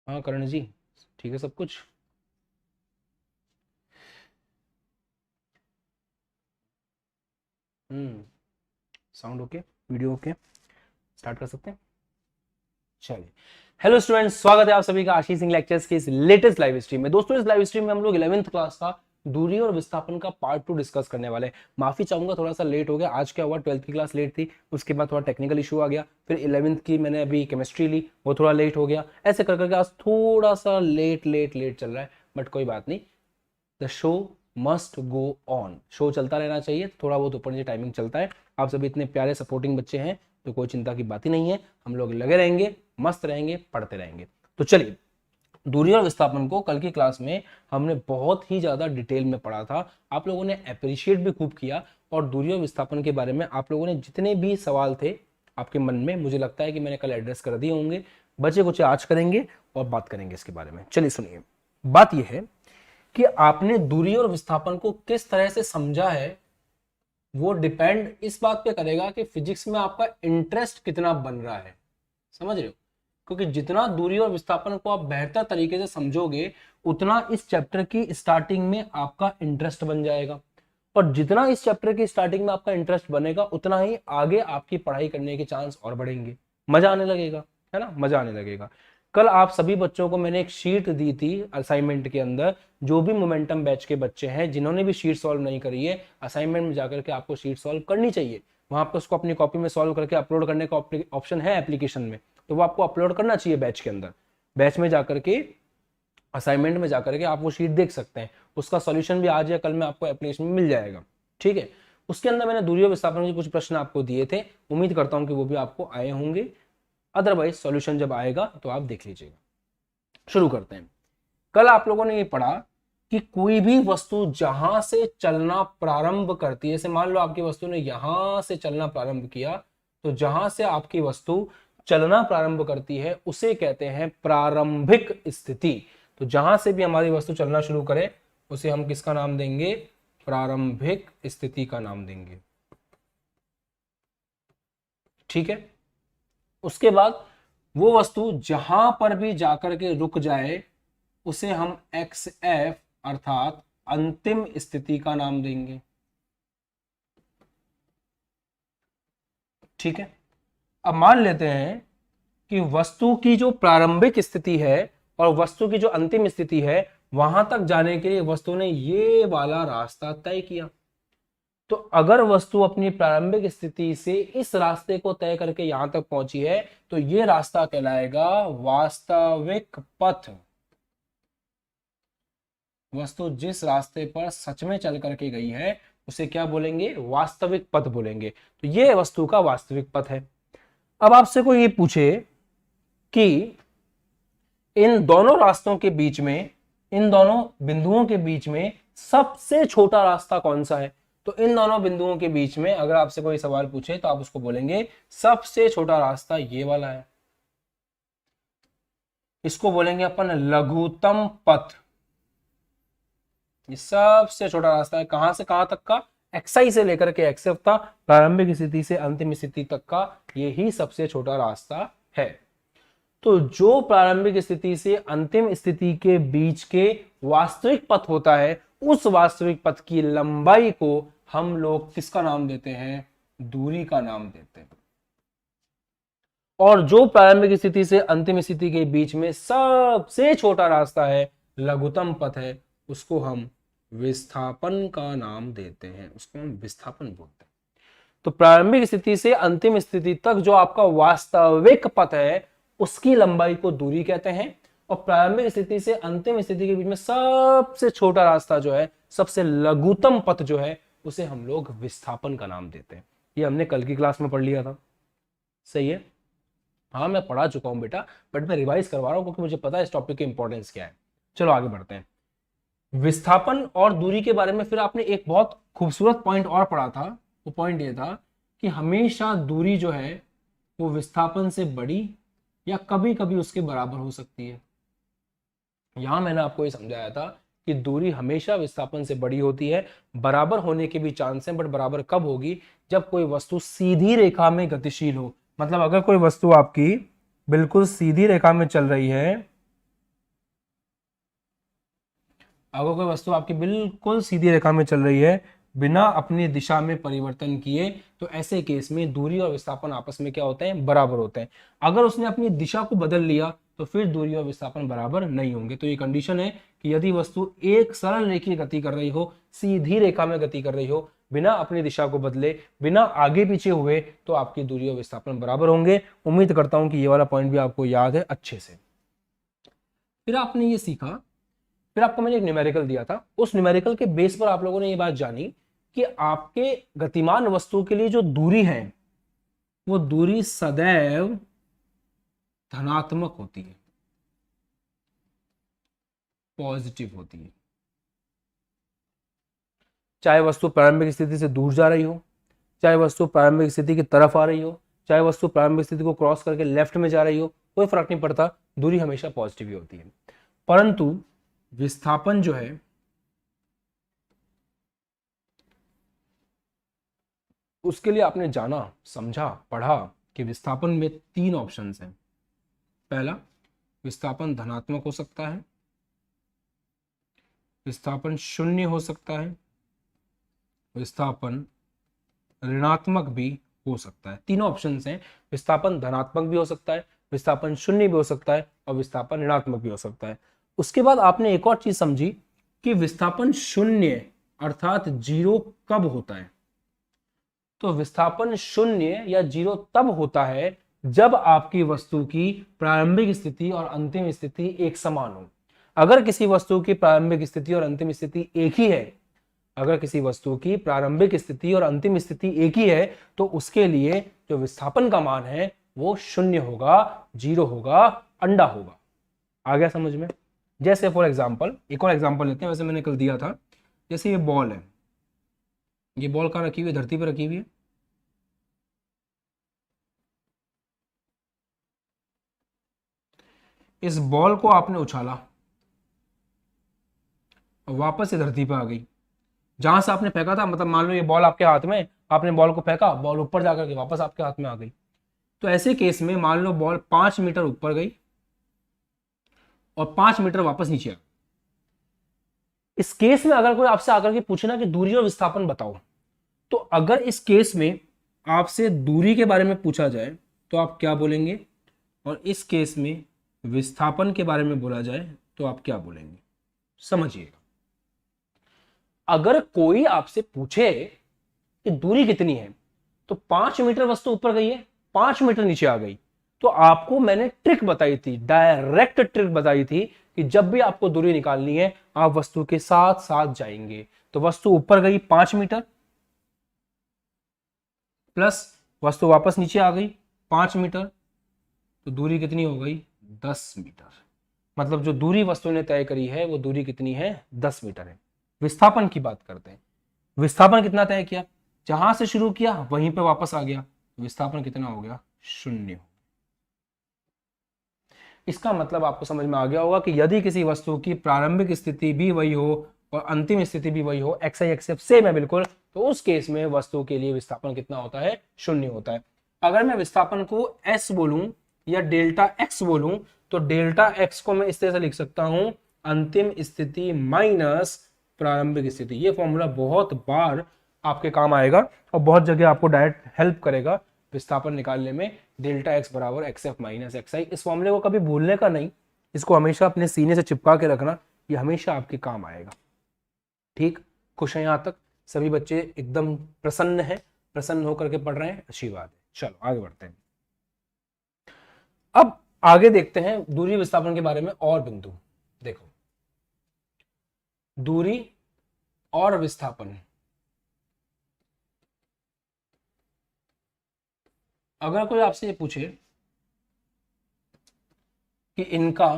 हाँ करण जी, ठीक है सब कुछ। Sound okay, video okay, start कर सकते हैं। चलिए, हेलो स्टूडेंट्स, स्वागत है आप सभी का आशीष सिंह लेक्चर्स के इस लेटेस्ट लाइव स्ट्रीम में। दोस्तों इस लाइव स्ट्रीम में हम लोग 11th क्लास का दूरी और विस्थापन का पार्ट 2 डिस्कस करने वाले हैं। माफी चाहूंगा थोड़ा सा लेट हो गया। आज क्या हुआ, 12th की क्लास लेट थी, उसके बाद थोड़ा टेक्निकल इशू आ गया, फिर 11th की मैंने अभी केमिस्ट्री ली, वो थोड़ा लेट हो गया, ऐसे कर करके आज थोड़ा सा लेट लेट लेट चल रहा है, बट कोई बात नहीं। The show must go on, show चलता रहना चाहिए, थोड़ा बहुत ऊपर नीचे टाइमिंग चलता है। आप सभी इतने प्यारे सपोर्टिंग बच्चे हैं तो कोई चिंता की बात ही नहीं है, हम लोग लगे रहेंगे, मस्त रहेंगे, पढ़ते रहेंगे। तो चलिए, दूरी और विस्थापन को कल की क्लास में हमने बहुत ही ज्यादा डिटेल में पढ़ा था, आप लोगों ने अप्रिशिएट भी खूब किया, और दूरी और विस्थापन के बारे में आप लोगों ने जितने भी सवाल थे आपके मन में, मुझे लगता है कि मैंने कल एड्रेस कर दिए होंगे। बचे कुछ आज करेंगे और बात करेंगे इसके बारे में। चलिए सुनिए, बात यह है कि आपने दूरी और विस्थापन को किस तरह से समझा है, वो डिपेंड इस बात पे करेगा कि फिजिक्स में आपका इंटरेस्ट कितना बन रहा है। समझ रहे हो? क्योंकि जितना दूरी और विस्थापन को आप बेहतर तरीके से समझोगे, उतना इस चैप्टर की स्टार्टिंग में आपका इंटरेस्ट बन जाएगा, और जितना इस चैप्टर की स्टार्टिंग में आपका इंटरेस्ट बनेगा, उतना ही आगे आपकी पढ़ाई करने के चांस और बढ़ेंगे, मजा आने लगेगा, है ना, मजा आने लगेगा। कल आप सभी बच्चों को मैंने एक शीट दी थी असाइनमेंट के अंदर, जो भी मोमेंटम बैच के बच्चे हैं जिन्होंने भी शीट सॉल्व नहीं करी है, असाइनमेंट में जाकर के आपको शीट सॉल्व करनी चाहिए। वहां पर उसको अपनी कॉपी में सॉल्व करके अपलोड करने का ऑप्शन है एप्लीकेशन में, तो वो आपको अपलोड करना चाहिए बैच के अंदर। बैच में जाकर के, असाइनमेंट में जाकर के आप वो शीट देख सकते हैं, उसका सॉल्यूशन भी आज या कल में आपको एप्लीकेशन में मिल जाएगा। ठीक है, उसके अंदर मैंने दूरी और विस्थापन के कुछ प्रश्न आपको दिए थे, उम्मीद करता हूं कि वो भी आपको आए होंगे, अदरवाइज सॉल्यूशन जब आएगा तो आप देख लीजिएगा। शुरू करते हैं। कल आप लोगों ने ये पढ़ा कि कोई भी वस्तु जहां से चलना प्रारंभ करती है, जैसे मान लो आपकी वस्तु ने यहां से चलना प्रारंभ किया, तो जहां से आपकी वस्तु चलना प्रारंभ करती है उसे कहते हैं प्रारंभिक स्थिति। तो जहां से भी हमारी वस्तु चलना शुरू करे उसे हम किसका नाम देंगे? प्रारंभिक स्थिति का नाम देंगे। ठीक है, उसके बाद वो वस्तु जहां पर भी जाकर के रुक जाए उसे हम एक्स एफ अर्थात अंतिम स्थिति का नाम देंगे। ठीक है, अब मान लेते हैं कि वस्तु की जो प्रारंभिक स्थिति है और वस्तु की जो अंतिम स्थिति है, वहां तक जाने के लिए वस्तु ने ये वाला रास्ता तय किया। तो अगर वस्तु अपनी प्रारंभिक स्थिति से इस रास्ते को तय करके यहां तक पहुंची है, तो ये रास्ता कहलाएगा वास्तविक पथ। वस्तु जिस रास्ते पर सच में चल करके गई है उसे क्या बोलेंगे? वास्तविक पथ बोलेंगे। तो ये वस्तु का वास्तविक पथ है। अब आपसे कोई ये पूछे कि इन दोनों रास्तों के बीच में, इन दोनों बिंदुओं के बीच में सबसे छोटा रास्ता कौन सा है, तो इन दोनों बिंदुओं के बीच में अगर आपसे कोई सवाल पूछे तो आप उसको बोलेंगे सबसे छोटा रास्ता ये वाला है। इसको बोलेंगे अपन लघुत्तम पथ। ये सबसे छोटा रास्ता है, कहां से कहां तक का? एक्सआई से लेकर के एक्सएफ था, प्रारंभिक स्थिति से अंतिम स्थिति तक का यही सबसे छोटा रास्ता है। तो जो प्रारंभिक स्थिति से अंतिम स्थिति के बीच के वास्तविक पथ होता है, उस वास्तविक पथ की लंबाई को हम लोग किसका नाम देते हैं? दूरी का नाम देते हैं। और जो प्रारंभिक स्थिति से अंतिम स्थिति के बीच में सबसे छोटा रास्ता है, लघुत्तम पथ है, उसको हम विस्थापन का नाम देते हैं, उसको हम विस्थापन बोलते हैं। तो प्रारंभिक स्थिति से अंतिम स्थिति तक जो आपका वास्तविक पथ है उसकी लंबाई को दूरी कहते हैं, और प्रारंभिक स्थिति से अंतिम स्थिति के बीच में सबसे छोटा रास्ता जो है, सबसे लघुत्तम पथ जो है, उसे हम लोग विस्थापन का नाम देते हैं। ये हमने कल की क्लास में पढ़ लिया था, सही है? हाँ मैं पढ़ा चुका हूं बेटा, बट मैं रिवाइज करवा रहा हूं क्योंकि मुझे पता है इस टॉपिक की इंपॉर्टेंस क्या है। चलो आगे बढ़ते हैं। विस्थापन और दूरी के बारे में फिर आपने एक बहुत खूबसूरत पॉइंट और पढ़ा था। वो पॉइंट ये था कि हमेशा दूरी जो है वो विस्थापन से बड़ी या कभी कभी उसके बराबर हो सकती है। यहां मैंने आपको ये समझाया था कि दूरी हमेशा विस्थापन से बड़ी होती है, बराबर होने के भी चांस है, बट बराबर कब होगी? जब कोई वस्तु सीधी रेखा में गतिशील हो। मतलब अगर कोई वस्तु आपकी बिल्कुल सीधी रेखा में चल रही है, अगर कोई वस्तु आपकी बिल्कुल सीधी रेखा में चल रही है बिना अपनी दिशा में परिवर्तन किए, तो ऐसे केस में दूरी और विस्थापन आपस में क्या होते हैं, बराबर होते हैं। अगर उसने अपनी दिशा को बदल लिया तो फिर दूरी और विस्थापन बराबर नहीं होंगे। तो ये कंडीशन है कि यदि वस्तु एक सरल रेखीय गति कर रही हो, सीधी रेखा में गति कर रही हो, बिना अपनी दिशा को बदले, बिना आगे पीछे हुए, तो आपकी दूरी और विस्थापन बराबर होंगे। उम्मीद करता हूं कि ये वाला पॉइंट भी आपको याद है अच्छे से। फिर आपने ये सीखा, फिर आपको मैंने एक न्यूमेरिकल दिया था, उस न्यूमेरिकल के बेस पर आप लोगों ने ये बात जानी कि आपके गतिमान वस्तु के लिए जो दूरी है वो दूरी सदैव धनात्मक होती है, पॉजिटिव होती है। चाहे वस्तु प्रारंभिक स्थिति से दूर जा रही हो, चाहे वस्तु प्रारंभिक स्थिति की तरफ आ रही हो, चाहे वस्तु प्रारंभिक स्थिति को क्रॉस करके लेफ्ट में जा रही हो, कोई फर्क नहीं पड़ता, दूरी हमेशा पॉजिटिव ही होती है। परंतु विस्थापन जो है उसके लिए आपने जाना, समझा, पढ़ा कि विस्थापन में 3 ऑप्शंस हैं। पहला, विस्थापन धनात्मक हो सकता है, विस्थापन शून्य हो सकता है, विस्थापन ऋणात्मक भी हो सकता है। तीनों ऑप्शंस हैं। विस्थापन धनात्मक भी हो सकता है, विस्थापन शून्य भी हो सकता है और विस्थापन ऋणात्मक भी हो सकता है। उसके बाद आपने एक और चीज समझी कि विस्थापन शून्य अर्थात जीरो कब होता है। तो विस्थापन शून्य या जीरो तब होता है जब आपकी वस्तु की प्रारंभिक स्थिति और अंतिम स्थिति एक समान हो। अगर किसी वस्तु की प्रारंभिक स्थिति और अंतिम स्थिति एक ही है, अगर किसी वस्तु की प्रारंभिक स्थिति और अंतिम स्थिति एक ही है, तो उसके लिए जो विस्थापन का मान है वो शून्य होगा, जीरो होगा, अंडा होगा। आ गया समझ में? जैसे फॉर एग्जांपल, एक और एग्जांपल लेते हैं, वैसे मैंने कल दिया था। जैसे ये बॉल है, ये बॉल कहाँ रखी हुई है? धरती पर रखी हुई है। इस बॉल को आपने उछाला और वापस से धरती पर आ गई। जहां से आपने फेंका था, मतलब मान लो ये बॉल आपके हाथ में, आपने बॉल को फेंका, बॉल ऊपर जाकर के वापस आपके हाथ में आ गई। तो ऐसे केस में मान लो बॉल 5 मीटर ऊपर गई और 5 मीटर वापस नीचे आ गई। इस केस में अगर कोई आपसे आकर के पूछे ना कि दूरी और विस्थापन बताओ, तो अगर इस केस में आपसे दूरी के बारे में पूछा जाए तो आप क्या बोलेंगे, और इस केस में विस्थापन के बारे में बोला जाए तो आप क्या बोलेंगे? समझिएगा। अगर कोई आपसे पूछे कि दूरी कितनी है, तो 5 मीटर वस्तु ऊपर गई है, 5 मीटर नीचे आ गई, तो आपको मैंने ट्रिक बताई थी, डायरेक्ट ट्रिक बताई थी कि जब भी आपको दूरी निकालनी है आप वस्तु के साथ साथ जाएंगे। तो वस्तु ऊपर गई 5 मीटर प्लस वस्तु वापस नीचे आ गई 5 मीटर, तो दूरी कितनी हो गई? 10 मीटर। मतलब जो दूरी वस्तु ने तय करी है वो दूरी कितनी है? 10 मीटर है। विस्थापन की बात करते हैं। विस्थापन कितना तय किया? जहां से शुरू किया वहीं पे वापस आ गया, विस्थापन कितना हो गया? शून्य। इसका मतलब आपको समझ में आ गया होगा कि यदि किसी वस्तु की प्रारंभिक स्थिति भी वही हो और अंतिम स्थिति भी वही हो, एक्स आई एक्स एफ सेम है बिल्कुल, तो उस केस में वस्तु के लिए विस्थापन कितना होता है? शून्य होता है। अगर मैं विस्थापन को एस बोलूं या डेल्टा एक्स बोलूं, तो डेल्टा एक्स को मैं इस तरह से लिख सकता हूं, अंतिम स्थिति माइनस प्रारंभिक स्थिति। ये फॉर्मूला बहुत बार आपके काम आएगा और बहुत जगह आपको डायरेक्ट हेल्प करेगा विस्थापन निकालने में। डेल्टा एक्स बराबर एक्स एफ माइनस एक्स आई। इस फॉर्मूले को कभी भूलने का नहीं, इसको हमेशा अपने सीने से चिपका के रखना, ये हमेशा आपके काम आएगा। ठीक, खुश हैं यहां तक? सभी बच्चे एकदम प्रसन्न हैं, प्रसन्न होकर के पढ़ रहे हैं, अच्छी बात है। चलो आगे बढ़ते हैं। अब आगे देखते हैं दूरी विस्थापन के बारे में और बिंदु। देखो, दूरी और विस्थापन, अगर कोई आपसे ये पूछे कि इनका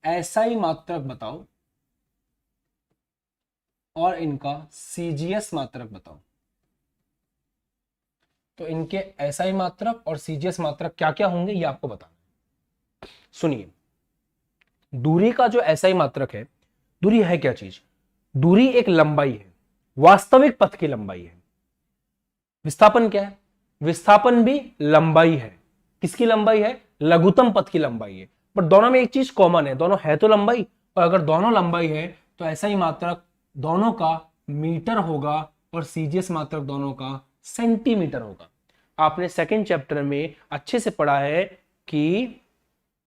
एसआई मात्रक बताओ और इनका सीजीएस मात्रक बताओ, तो इनके एसआई मात्रक और सीजीएस मात्रक क्या क्या होंगे ये आपको बताना। सुनिए, दूरी का जो एसआई मात्रक है, दूरी है क्या चीज? दूरी एक लंबाई है, वास्तविक पथ की लंबाई है। विस्थापन क्या है? विस्थापन भी लंबाई है। किसकी लंबाई है? लघुत्तम पथ की लंबाई है। पर दोनों में एक चीज कॉमन है, दोनों है तो लंबाई, और अगर दोनों लंबाई है तो ऐसा ही मात्रक दोनों का मीटर होगा और सीजीएस मात्रक दोनों का सेंटीमीटर होगा। आपने सेकंड चैप्टर में अच्छे से पढ़ा है कि